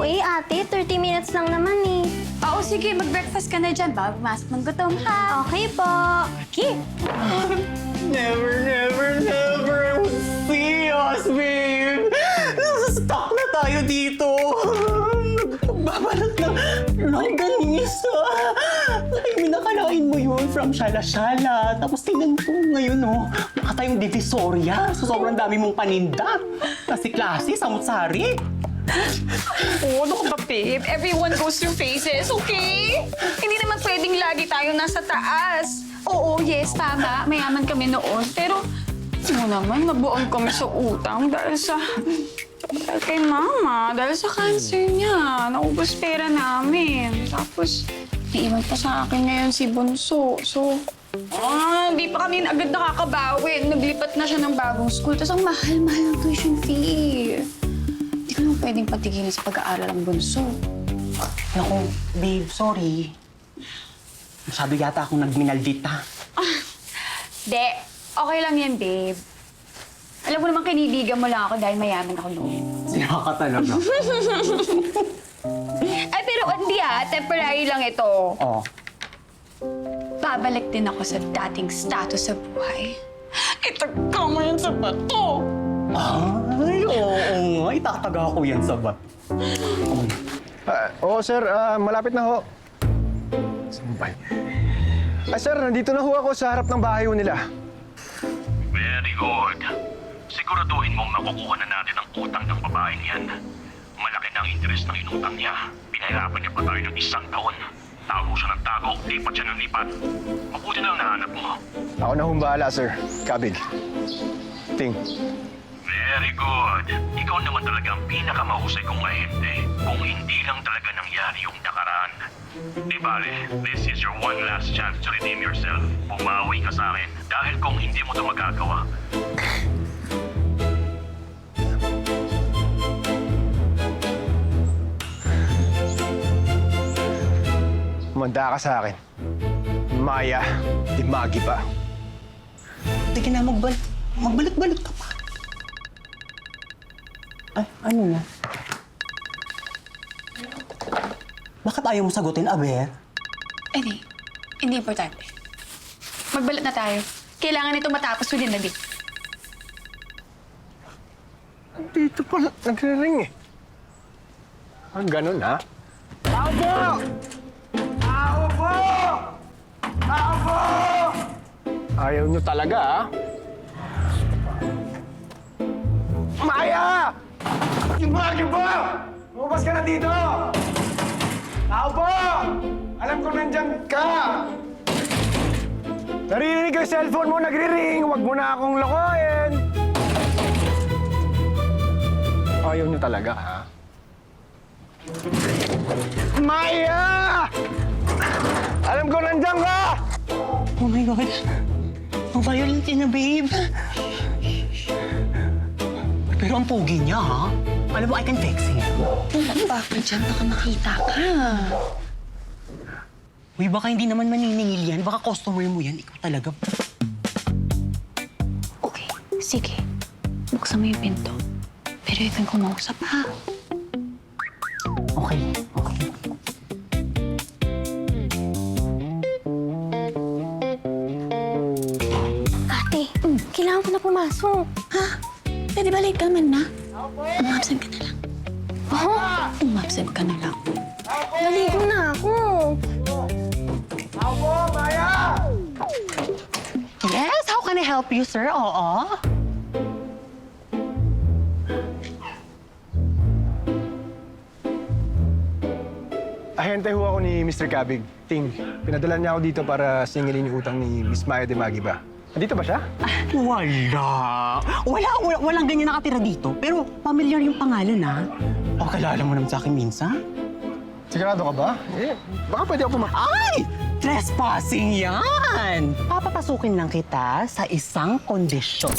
eh, ate. 30 minutes lang naman eh. Oo, sige. Mag-breakfast ka na dyan bago pumasok ng gutom, ha? Okay po. Okay. Never would see us, babe! Nasa-stuck na tayo dito! Nagbabalat na longganisa! Ay, minakalain mo yun from Shala-Shala. Tapos tingnan ko ngayon, oh. Baka tayong divisoria sa sobrang dami mong paninda. Klase-klase, samut-sari. Oo, ano ka ba, babe? Everyone goes through phases, okay? Hindi naman pwedeng lagi tayo nasa taas. Oo, yes, tama. Mayaman kami noon. Pero, mo naman, nabuon kami sa utang dahil kay mama. Dahil sa cancer niya. Naubos pera namin. Tapos, naiwan pa sa akin ngayon si Bunso. So, hindi pa kami agad nakakabawi. Naglipat na siya ng bagong school. Tapos ang mahal-mahal ng tuition fee. Hindi ko naman pwedeng patigilin sa pag-aaral ang Bunso. Naku, babe, sorry. Masyado yata akong nagminaldita. De, okay lang yan, babe. Alam mo naman, kinidigan mo lang ako dahil mayaman ako noon. Sino ka talaga? Ay, pero hindi temporary lang ito. Oh. Babalik din ako sa dating status sa buhay. Itagkama yan sa bato! Ay, oo nga. Itataga ko yan sa bat. Oo, sir. Malapit na ho. Sampay. Sir, nandito na ho ako sa harap ng bahay ho nila. Very good. Siguraduhin mong makukuha na natin ang utang ng babaeng yan. Malaki na ang interes ng inutang niya. Pinahirapan niya pa tayo ng 1 taon. Tago siya ng tago, lipat siya ng lipat. Mabuti na ang nahanap mo. Ako na hong bahala, sir. Kabig. Ting. Very good. Ikaw naman talaga ang pinakamahusay kong ahente. Kung hindi lang talaga nangyari yung nakaraan. Di bale, this is your one last chance to redeem yourself. Bumawi ka sa akin dahil kung hindi mo ito magagawa, Manda ka sa akin. Maya, di magi pa. Sige na, magbalot-balot ka pa. Ay, ano na? Bakit ayaw mo sagutin, Aber? Hindi importante. Magbalat na tayo. Kailangan ito matapos within the week. Dito pala, nagre-ring eh. Ganun, ha? Tao po! Tao po! Tao po! Ayaw nyo talaga, ha? Maya! Yung magi po! Lumabas ka na dito! Tao po! Alam ko nandyan ka! Naririnig ko yung cellphone mo, nagre-ring! Huwag mo na akong lokohin! Ayaw niyo talaga, ha? Maya! Alam ko nandiyan ka! Oh my God. Ang violent niya, babe. Pero ang pogi niya, ha? Alam mo, I can fix him. Bakit dyan? Baka makita ka. Uy, baka hindi naman maniningil yan. Baka customer mo yan. Ikaw talaga. Okay, sige. Buksan mo yung pinto. Pero even kumausap, ha? Okay. Ate, kailangan ko na pumasok. Ha? Pwede ba late ka naman na? Umabsent ka na lang. Umabsent ka na lang. Naligo na ako. Ako, Maya! Yes, how can I help you, sir? Oo. Ahente ho ako ni Mr. Kabig. Ting, pinadala niya ako dito para singilin yung utang ni Miss Maya de Magiba. Nandito ba siya? Walang ganyan nakatira dito. Pero familiar yung pangalan, ha? O, kalala mo naman sa akin minsan? Sigurado ka ba? Baka pwede ako Ay! Trespassing yan! Papapasukin lang kita sa isang kondisyon.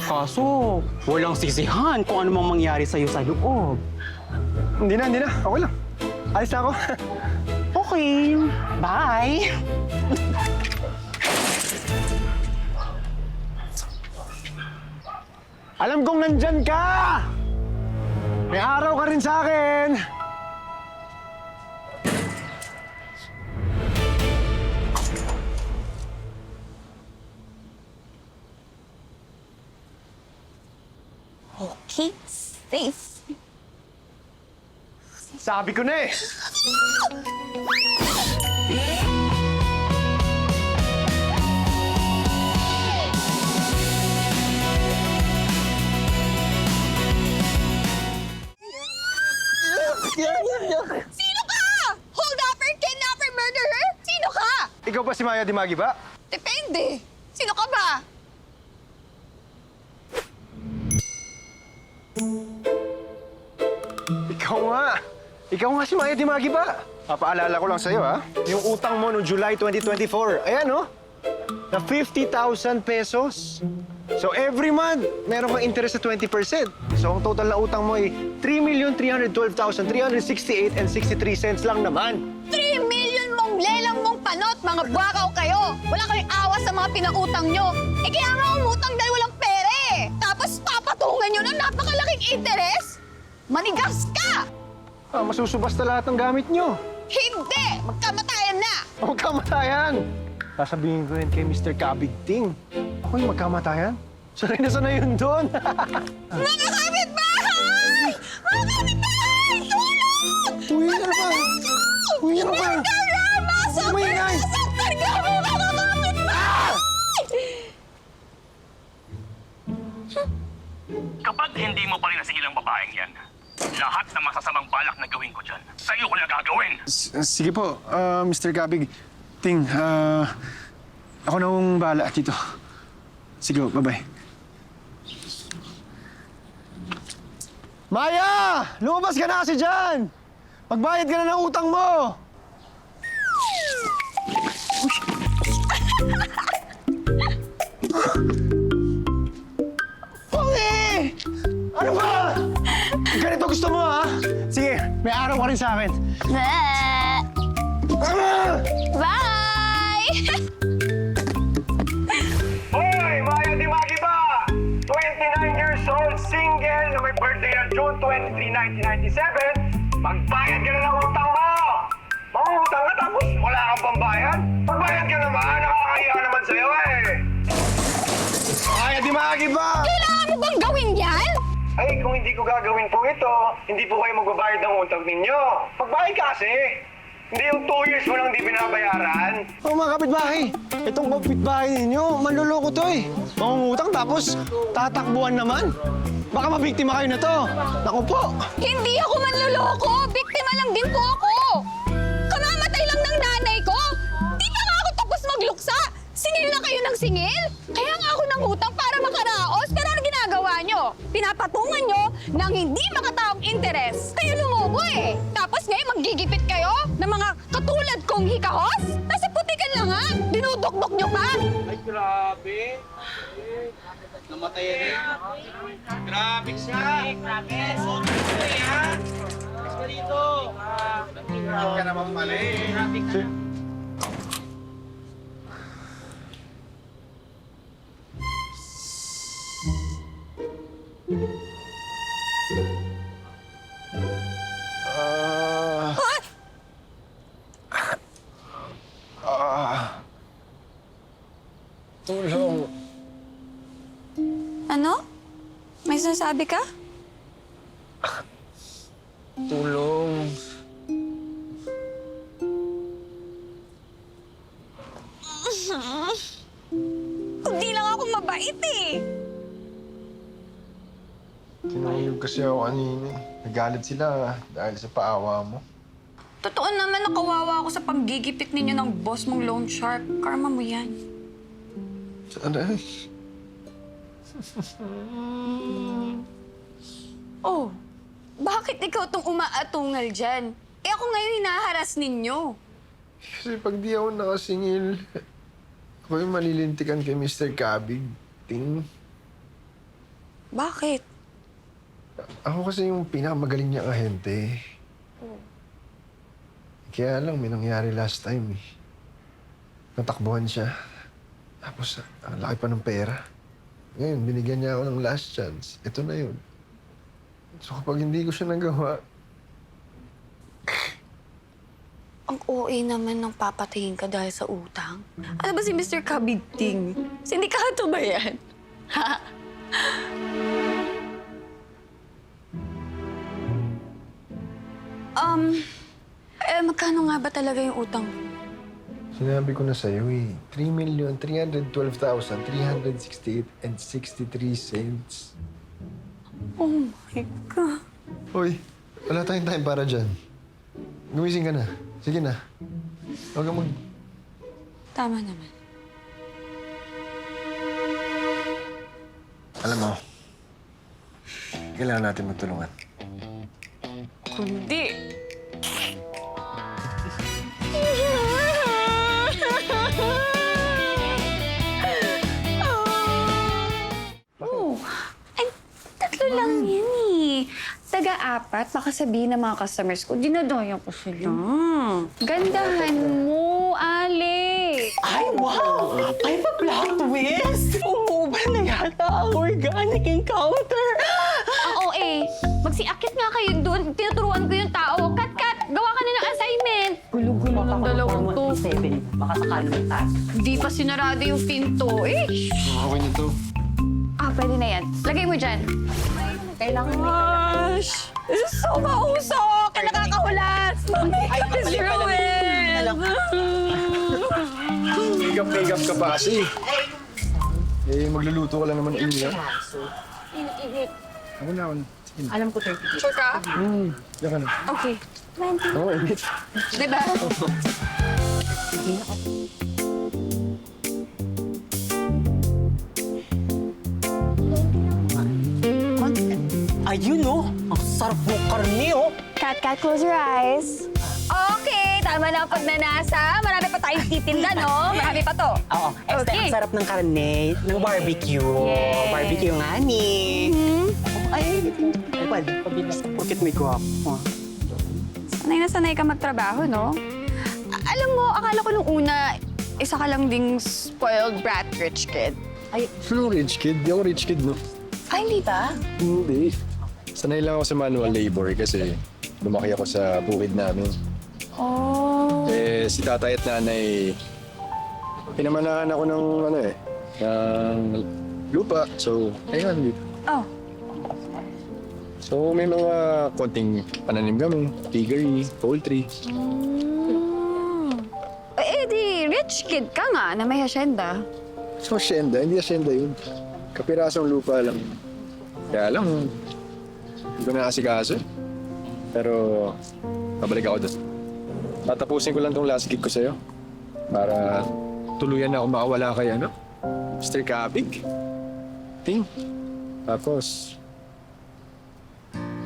Kaso, walang sisihan kung ano mang mangyari sa'yo sa loob. Hindi na. Okay lang. Ayos na ako. Okay. Bye! Alam kong nandyan ka! May araw ka rin sa akin! Okay? Safe. Sabi ko na eh. Sino ka? Holdupper, kidnapper, murderer? Sino ka? Ikaw ba si Maya Dimagi ba? Depende. Sino ka ba? Ikaw nga si Maya Dimagi ba? Papaalala ko lang sa'yo, ha? Yung utang mo noong July 2024, ayan, no? Na 50,000 pesos. So every month, meron kang interest sa 20%. So ang total na utang mo ay 3,312,368.63 lang naman. 3 million mong lelang mong panot, mga bwakaw kayo! Wala kaming awa sa mga pinautang nyo. Eh kaya nga umutang dahil walang pere eh. Tapos papatungan nyo ng napakalaking interest? Manigas ka! Masusubasta lahat ng gamit nyo. Hindi! Magkamatayan na! Magkamatayan! Sasabihin ko yun kay Mr. Kabigting. Ako yung magkamatayan? Sanay na sanay yun doon. Mga kapitbahay! Mga kapitbahay! Tulong! Uwi na naman! Uwi na naman! Karama! Maingay! Saktan ka mo, mga kapitbahay! Kapag hindi mo pa rin nasingil ang babaeng yan, lahat ng masasamang balak na gawin ko dyan, sa'yo ko na gagawin. Sige po, Mr. Kabig. Ting, ako na yung bahala dito. Sige, bye-bye. Maya! Lumabas ka na kasi dyan! Magbayad ka na ng utang mo! Pogi! Ano ba? Ganito gusto mo, ha? Sige, may araw ka rin sa akin. Bye! Hoy! Maya Dimagi ba? 29 years old, single, na may birthday na June 23, 1997. Magbayad ka na ng utang mo! Mangungutang ka tapos wala kang pambayad? Magbayad ka naman, nakakahiya naman sa'yo eh! Maya Dimagi ba? Kailangan mo bang gawin yan? Ay, kung hindi ko gagawin po ito, hindi po kayo magbabayad ng utang ninyo. Magbayad ka kasi! Hindi yung 2 years mo lang hindi binabayaran. Oh, mga kapitbahay, itong kapitbahay ninyo, manluloko to eh. Mangungutang tapos tatakbuhan naman. Baka mabiktima kayo na to. Naku po. Hindi ako manloloko! Biktima lang din po ako! Kamamatay lang ng nanay ko! Di pa nga ako tapos magluksa! Singil na kayo ng singil? Kaya nga ako nangutang para makaraos, pero ano ginagawa nyo? Pinapatungan nyo ng hindi makataong interes. Kayo lumobo eh! Tapos ngayon maggigipit kayo ng mga katulad kong hikahos? Nasa putikan lang ha! Dinudukdok nyo pa! Ay, grabe. Namatay yan eh. Grabe siya. Grabe. Sobrang ko eh, ha? Mas ka dito. Grabe ka naman pala eh. Grabe ka. Tulong. Ano? May sinasabi ka? Tulong. Hindi lang ako mabait eh! Tinahilog kasi ako kanina. Nagalit sila dahil sa paawa mo. Totoo naman nakawawa ako sa paggigipit ninyo ng boss mong loan shark. Karma mo yan. Sana. Oh, bakit ikaw tong umaatungal dyan? Eh ako ngayon hinaharas ninyo. Kasi pag di ako nakasingil, ako yung malilintikan kay Mr. Kabig. Ting. Bakit? Ako kasi yung pinakamagaling niyang ahente. Kaya lang, may nangyari last time eh. Natakbuhan siya. Tapos, ang laki pa ng pera. Ngayon, binigyan niya ako ng last chance. Ito na yun. So kapag hindi ko siya nagawa, Ang OA naman ng papatayin ka dahil sa utang. Ano ba si Mr. Kabigting? Sindikato ba yan? Ha? Magkano nga ba talaga yung utang? Sinabi ko na sa'yo eh. 3,312,368.63 Oh my God. Hoy, wala tayong time para dyan. Gumising ka na. Sige na. Huwag kang Tama naman. Alam mo, kailangan natin magtulungan. Kundi. Oh, ay, tatlo lang yan eh. Taga-apat, baka sabihin ng mga customers ko, dinadaya ko sila. Gandahan mo, Ale. Ay, wow! Ay, pa-plot twist! Umuuba na yata ang organic encounter! Oo eh. Magsiakit nga kayo doon. Tinuturuan ko yung tao. Kat! Gawa ka na ng assignment. Gulo-gulo ng dalawang to. Baka sakali ng taas. Di pa sinarado yung pinto. Eh, Okay na to. pwede na yan. Lagay mo dyan. Kailangan Gosh! This is so mausok! Nakakahulas! Ay, This is ruined! Make up ka pa kasi. Eh, magluluto ka lang naman ulit. Ako na. Sige na. Alam ko 30 days. Sure ka? Diyan ka na. Okay. Oo, init. Diba? Ayun, oh! Ang sarap ng karne, oh! Kat, close your eyes. Okay, tama na ang pagnanasa. Marami pa tayong titinda, no? Marami pa to. Oo, Esther, Okay. ang sarap ng karne, ng barbecue. Yes. Barbecue nga ni. Ay, pwede, pabilis. Porkit may guwapo. Sanay na sanay ka magtrabaho, no? Alam mo, akala ko nung una, isa ka lang ding spoiled brat rich kid. Sino rich kid? Di ako rich kid, no? Ay, hindi ba? Hindi. Sanay lang ako sa manual labor kasi lumaki ako sa bukid namin. Oh. Eh, si tatay at nanay, pinamanahan ako ng ng lupa. So, ayun, dito. Oh. So, may mga konting pananim kami, piggery, poultry. Eh, di rich kid ka nga na may hasyenda. So, asyenda, hindi asyenda yun. Kapirasong lupa lang. Kaya lang, hindi ko naasikaso. Pero, babalik ako doon. Tatapusin ko lang tong last gig ko sa'yo. Para tuluyan na ako makawala kay Mr. Kabig. Ting. Tapos,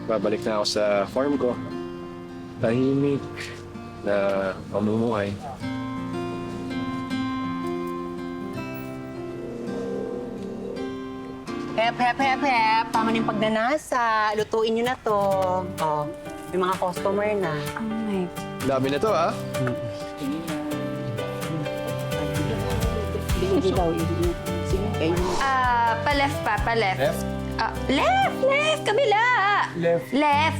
babalik na ako sa farm ko. Tahimik na mamumuhay. Hep. Tama na yung pagnanasa. Lutuin nyo na to. Oh, may mga customer na. Oh my. Dami na to, ha? Hindi daw. Sige, kayo. Pa-left pa, pa-left. Left? Left! Kabila! Left.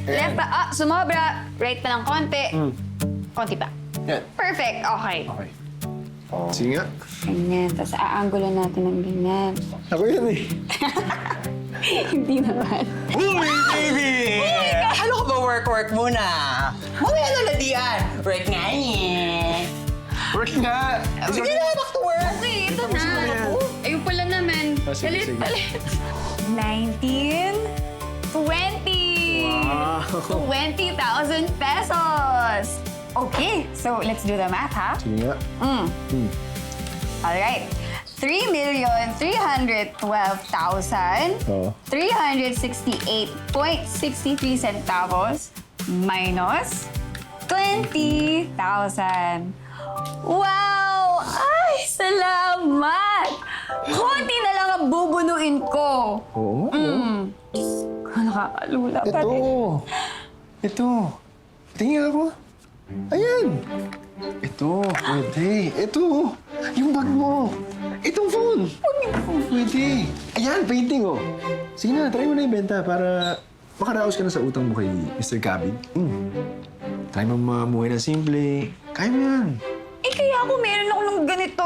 Left pa. Sumobra. Right pa ng konti. Konti pa. Yan. Perfect. Okay. Okay. Sige nga. Ganyan. Tapos aangulo natin ng ganyan. Ako yan eh. Hindi naman. Bumi, baby! Ano ka ba work muna? Mamaya na ladian. Work nga niya. Work nga! Sige na, back to work. Okay, ito na. Ayun pala naman. Sige, sige. Palit. 19, 20. Wow. 20,000 pesos. Okay, so let's do the math, ha? Sige nga. All right. 3,312,368.63 Oo. centavos minus 20,000. Wow! Ay, salamat! Konti na lang ang bubunuin ko. Oo. Nakakalula pa rin. Ito. Tingnan ako. Ayan. Ito. Pwede. Ito. Yung bag mo. Itong phone. Pwede. Ayan, painting oh. Sige na, try mo na ibenta para makaraos ka na sa utang mo kay Mr. Cabin. Try mo mamuhay na simple. Kaya mo yan. Eh, kaya ako meron ako ng ganito.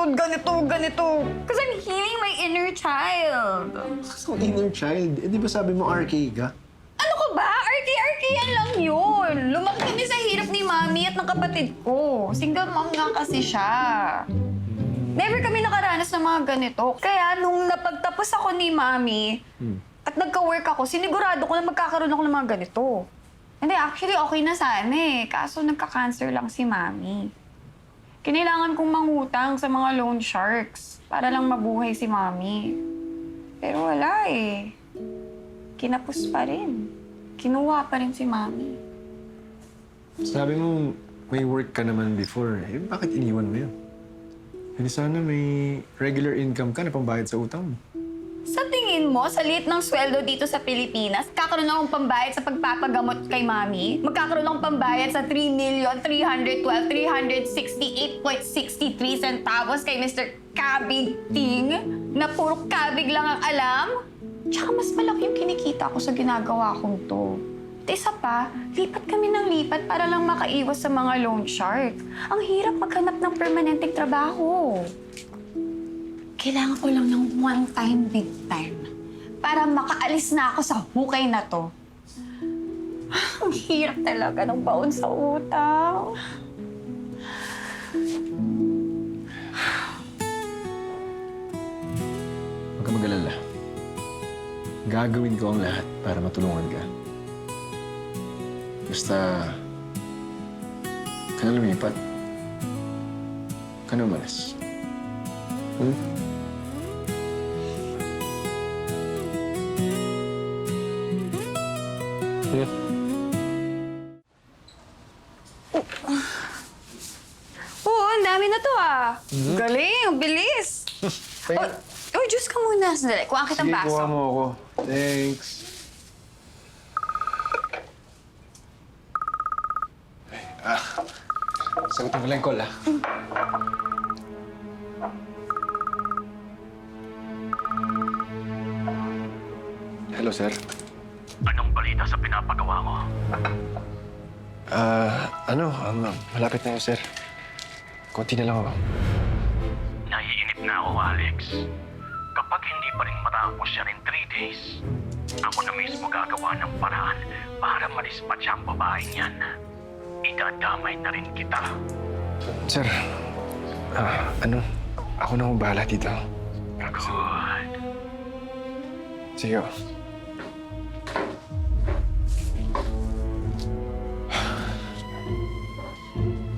Because I'm healing my inner child. So, inner child. Eh, di ba sabi mo RK ka? Ano ka ba? RK yan lang yun. Lumaki kami sa hirap ni Mami at ng kapatid ko. Single mom nga kasi siya. Never kami nakaranas ng mga ganito. Kaya nung napagtapos ako ni Mami at nagka-work ako, sinigurado ko na magkakaroon ako ng mga ganito. Hindi, actually okay na sana eh. Kaso nagka-cancer lang si Mami. Kinailangan kong mangutang sa mga loan sharks para lang mabuhay si Mami. Pero wala eh. Kinapos pa rin. Kinuha pa rin si Mami. Sabi mo, may work ka naman before. Eh, bakit iniwan mo yun? Hindi sana may regular income ka na pambayad sa utang mo. Sa tingin mo, sa liit ng sweldo dito sa Pilipinas, kakaroon akong pambayad sa pagpapagamot kay Mami? Magkakaroon akong pambayad sa 3,312,368.63 centavos kay Mr. Kabig Ting na puro kabig lang ang alam? Tsaka mas malaki yung kinikita ko sa ginagawa kong to. At isa pa, lipat kami ng lipat para lang makaiwas sa mga loan shark. Ang hirap maghanap ng permanenteng trabaho. Kailangan ko lang ng one time, big time para makaalis na ako sa hukay na to. Ang hirap talaga ng baon sa utang. Huwag ka mag-alala. Gagawin ko ang lahat para matulungan ka. Basta, ka na lumipat. Ka na umalis. Sige. Oo, ang dami na to Galing, ang bilis. Oh, juice ka muna. Sandali, kuhaan kitang baso. Sige, kuha mo ako. Thanks. Sagutin ko lang yung call, Hello, sir. Anong balita sa pinapagawa mo? Malapit na yun, sir. Konti na lang ako. Naiinip na ako, Alex. Kapag hindi pa rin matapos yan in 3 days, ako na mismo gagawa ng paraan para madispatch ang babaeng yan. Idadamay na rin kita. Sir, ako na akong bahala dito. Good. Sige.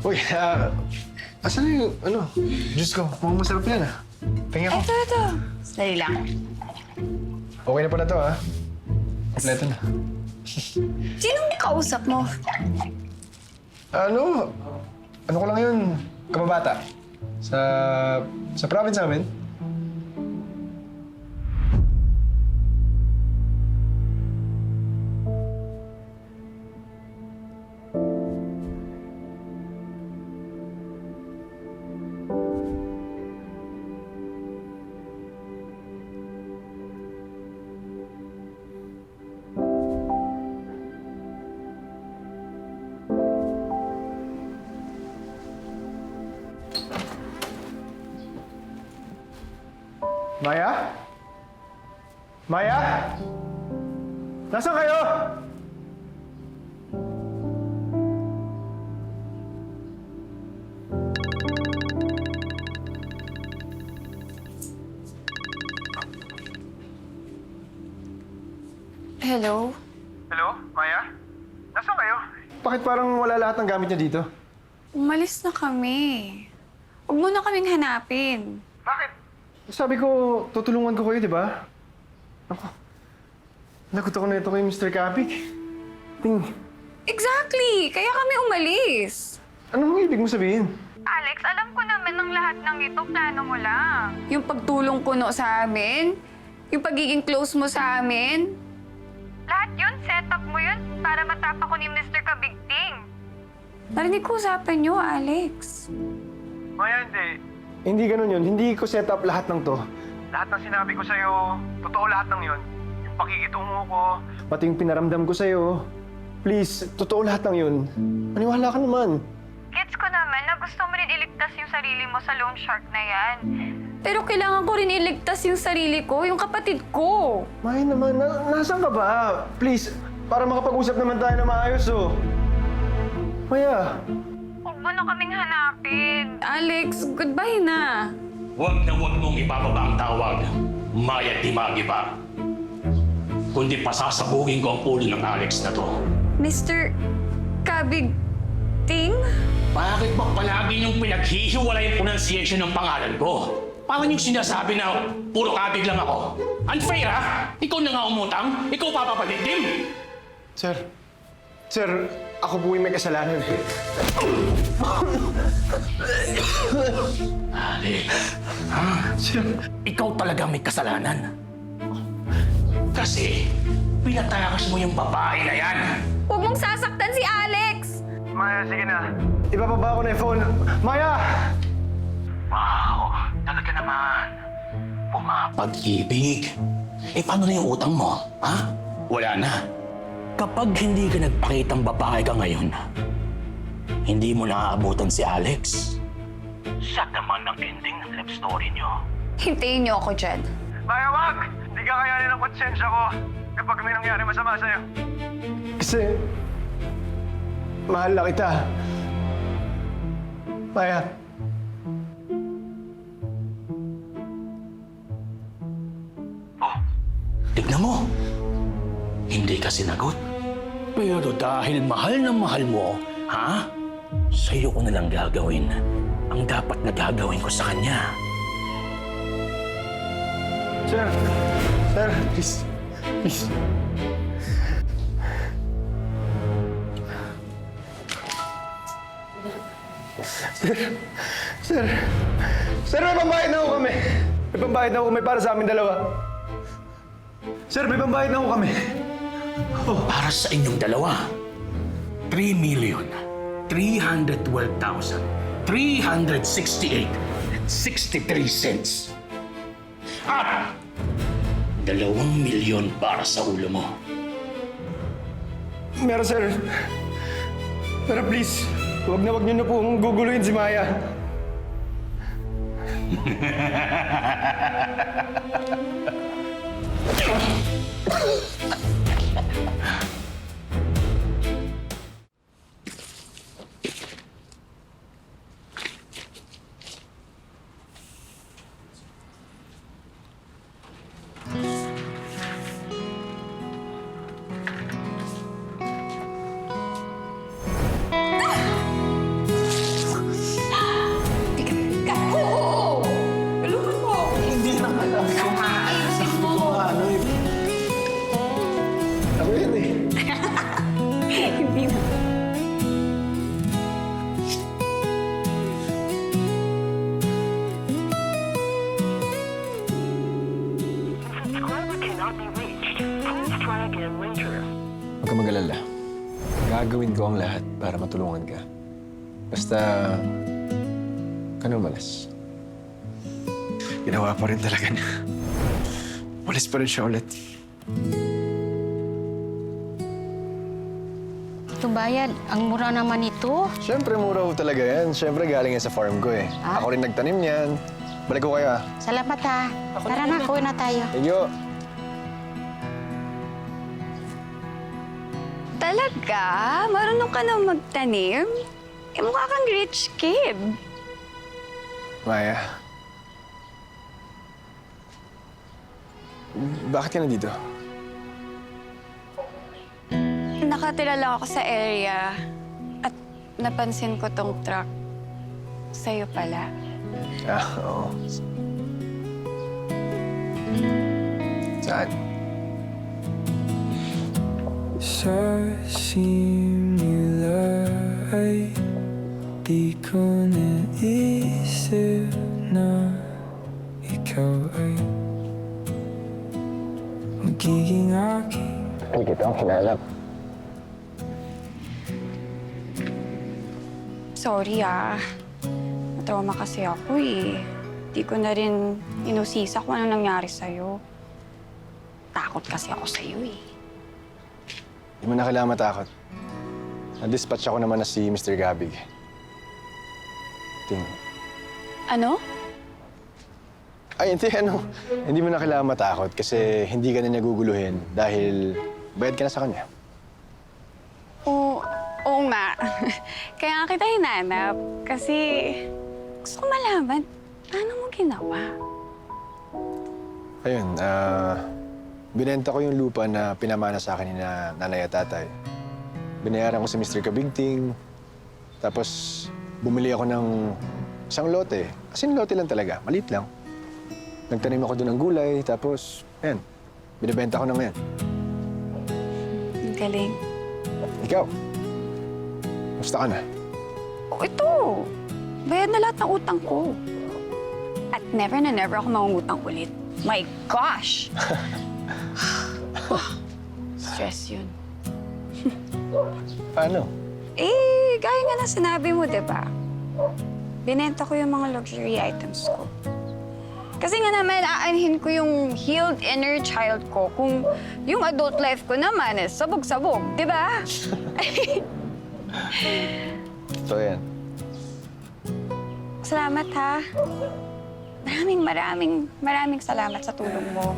Uy, asan na yung, juice ko? Mukhang masarap yan, Tingnan ko. Ito. Sandali lang. Okay na pala to, Kompleto na. Sinong kausap mo? Ano ko lang yun, kababata. Sa province namin. Maya? Maya? Nasaan kayo? Hello? Hello, Maya? Nasaan kayo? Bakit parang wala lahat ng gamit niya dito? Umalis na kami. Huwag mo na kaming hanapin. Bakit? Sabi ko, tutulungan ko kayo, di ba? Ako, lagot ako na ito kay Mr. Kapik. Exactly! Kaya kami umalis. Anong ibig mo sabihin? Alex, alam ko naman ng lahat ng ito, plano mo lang. Yung pagtulong kuno sa amin, yung pagiging close mo sa amin. Lahat yun, setup mo yun para matapa ko ni Mr. Kabigting. Narinig ko usapan niyo, Alex. Maya, hindi. Hindi ganun yun. Hindi ko set up lahat ng to. Lahat ng sinabi ko sa'yo, totoo lahat ng yun. Yung pakikitungo ko. Pati yung pinaramdam ko sa'yo. Please, totoo lahat ng yun. Maniwala ka naman. Gets ko naman na gusto mo rin iligtas yung sarili mo sa loan shark na yan. Pero kailangan ko rin iligtas yung sarili ko, yung kapatid ko. Maya naman, nasaan ka ba? Please, Para makapag-usap naman tayo na maayos, oh. Maya, Huwag mo na kaming hanapin. Alex, goodbye na. Huwag na huwag mong ibababa ang tawag. Maya Dimagi ba? Kundi pasasabugin ko ang ulo ng Alex na to. Mr. Kabig Ting? Bakit ba palagi niyong pinaghihiwalay yung pronunciation ng pangalan ko? Parang yung sinasabi na puro kabig lang ako. Unfair, ha? Ikaw na nga umutang? Ikaw papapaligdim? Sir. Sir, ako po yung may kasalanan. Alex, ha? Sir. Ikaw talaga may kasalanan. Kasi pinatakas mo yung babae na yan. Huwag mong sasaktan si Alex! Maya, sige na. Ibababa ko na yung phone. Maya! Wow, talaga naman. Pumapag-ibig. Eh, paano na yung utang mo? Ha? Wala na. Kapag hindi ka nagpakitang babae ka ngayon, hindi mo naaabutan si Alex. Siya naman ang ending ng love story niyo. Hintayin niyo ako dyan. Maya, wag! Hindi ka kayanin ng konsensya ko kapag may nangyari masama sa'yo. Kasi, mahal na kita. Maya. Tignan mo. Hindi ka sinagot. Pero dahil mahal na mahal mo, ha? Sa'yo ko nalang gagawin ang dapat na gagawin ko sa kanya. Sir. Sir, please. Please. Sir. Sir. Sir, may pambayad na ako kami. May pambayad na ako kami para sa amin dalawa. Sir, may pambayad na ako kami. Para sa inyong dalawa, 3,312,368.63 At 2,000,000 para sa ulo mo. Meron, sir. Pero please, huwag na niyo na pong guguluhin si Maya. Ako yun eh. Hindi mo. Huwag ka mag-alala. Gagawin ko ang lahat para matulungan ka. Basta, ka na umalis. Ginawa pa rin talaga niya. Umalis pa rin siya ulit. Ito bayan, ang mura naman ito. Siyempre, mura ho talaga yan. Siyempre, galing yan sa farm ko eh. Ah? Ako rin nagtanim niyan. Balik ko kayo ah. Salamat ha. Tara na, kuwi na tayo. Inyo. Talaga? Marunong ka na magtanim? Eh, mukha kang rich kid. Maya. Bakit ka nandito? Nakatira lang ako sa area at napansin ko tong truck. Sa'yo pala. Ah, oo. Saan? Sa similay, di ko naisip na ikaw ay magiging aking. Hindi kita ang hinanap. Sorry Natrauma kasi ako eh. Di ko na rin inusisa kung ano nangyari sa'yo. Takot kasi ako sa'yo eh. Hindi mo na kailangan matakot. Na-dispatch ako naman na si Mr. Gabig. Ting. Ano? Ay, hindi, Hindi mo na kailangan matakot kasi hindi ka na niya guguluhin dahil bayad ka na sa kanya. Oo nga. Kaya nga kita hinanap. Kasi gusto ko malaman, paano mo ginawa? Ayun, binenta ko yung lupa na pinamana sa akin ni nanay at tatay. Binayaran ko si Mr. Kabigting. Tapos, bumili ako ng isang lote. As in, lote lang talaga. Maliit lang. Nagtanim ako doon ng gulay. Tapos, ayan, binibenta ko na ngayon. Ang galing. Ikaw, gusto ka na? Ito, bayad na lahat ng utang ko. At never na never ako mangungutang ulit. My gosh! Stress yun. Paano? Gaya nga na sinabi mo, di ba? Binenta ko yung mga luxury items ko. Kasi nga naman, aanhin ko yung healed inner child ko kung yung adult life ko naman is sabog-sabog, di ba? So, ayan. Salamat, ha? Maraming salamat sa tulong mo.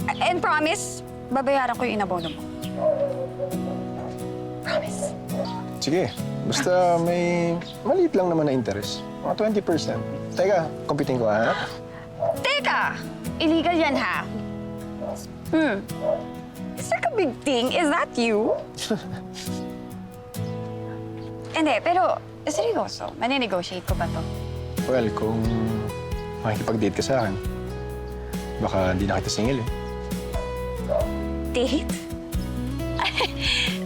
And promise, babayaran ko yung inabono mo. Promise. Sige, basta may maliit lang naman na interest. Mga 20%. Teka, computing ko, ha? Teka! Illegal yan, ha? Mr. Kabigting, is that you? Hindi, pero seryoso, mani-negotiate ko ba to? Well, kung makikipag-date ka sa akin, baka di na kita singil, eh. Date?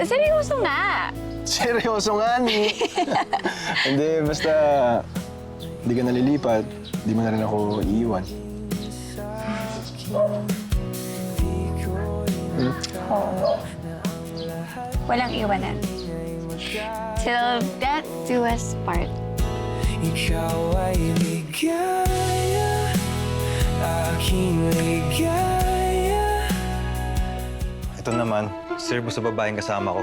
Seryoso nga. Seryoso nga, ni. Hindi, basta di ka nalilipat, di mo na rin ako iiwan. Walang iwanan. Till death do us part. Ikaw ay ligaya, aking ligaya. Ito naman, serbo sa babaeng kasama ko.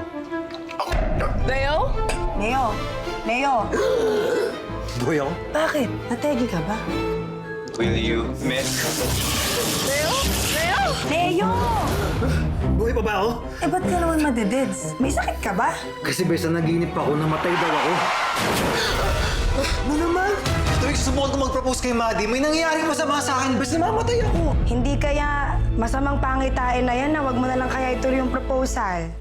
Leo? Neo, Boy ako? bakit? Nategi ka ba? Will you met? Neo! Buhay pa ba ako? Eh, ba't ka naman madededs? May sakit ka ba? Kasi besa naginip ako na matay daw ako. Ano naman? Tuwing susubukan ko mag-propose kay Maddie, may nangyayaring masama sa akin. Bes namamatay ako. Hindi kaya masamang pangitain na yan na wag mo na lang kaya ituloy yung proposal.